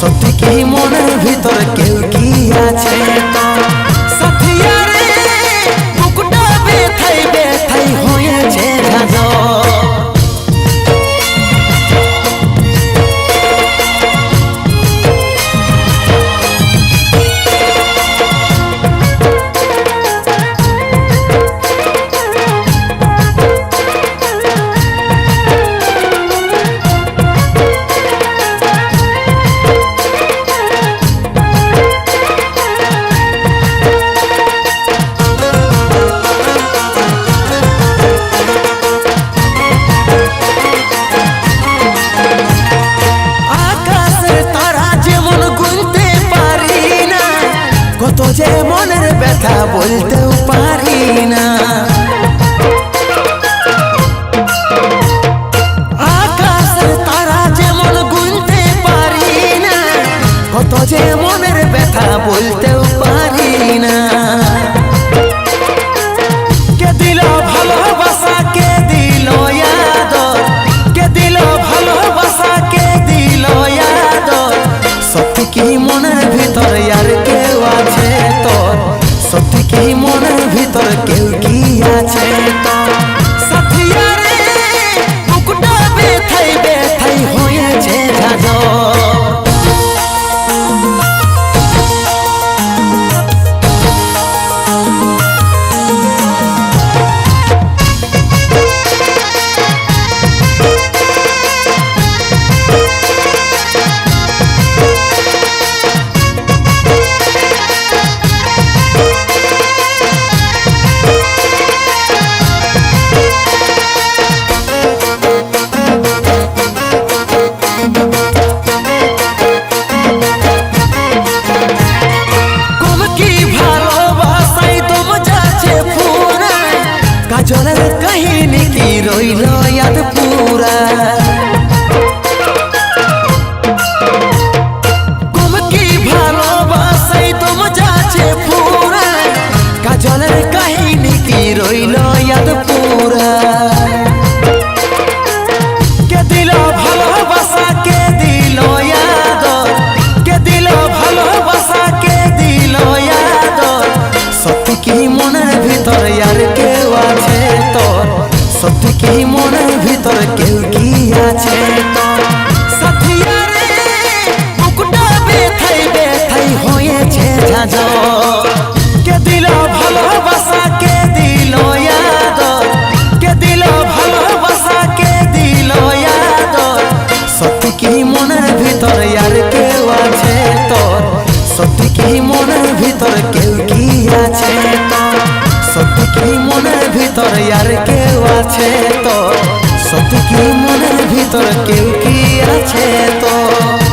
সত্যি কি মনের ভিতর কেউ কি আছে তো সাথিয়া রে বুকটা ব্যথাই ব্যথাই হয়েছে ঝাঁঝর কত যে মনের ব্যথা বলতেও পারি না আকাশের তারা যেমন গুনতে পারি না কত যে মনের ব্যথা বলতেও পারি না কে দিল ভালোবাসা কে দিল আদর কে দিল ভালোবাসা কে দিল আদর সত্যি কি মনের ভিতর আর কেউ আছে তোর সত্যি কি মনের ভিতর কেউ কি আছে তোর সাথিয়া রে বুকটা ব্যথাই ব্যথাই হয়েছে ঝাঁঝর কাজলের কাহিনী কি রইল ইয়াদ পুরা কম কি ভালোবাসাই তোম যাচ্ছে পুরা কাজলের কাহিনী কি রইল ইয়াদ পুরা কে দিল ভালোবাসা কে দিল আদর কে দিল ভালোবাসা কে দিল আদর সত্যি কি মনের ভিতর আর কেউ আছে তোর সত্যি কি মনের ভিতর কেউ কি আছে তোর সাথিয়া রে বুকটা ব্যথাই ব্যথাই হয়েছে ঝাঁঝর কে দিল ভালোবাসা কে দিল আদর কে দিল ভালোবাসা কে দিল আদর সত্যি কি মনের ভিতর আর কেউ আছে তোর সত্যি কি মনের ভিতর কেউ কি আছে তোর সত্যি কি মনের ভিতর আর কেউ আছে তোর সত্যি কি মনের ভিতর কেউ কি আছে তোর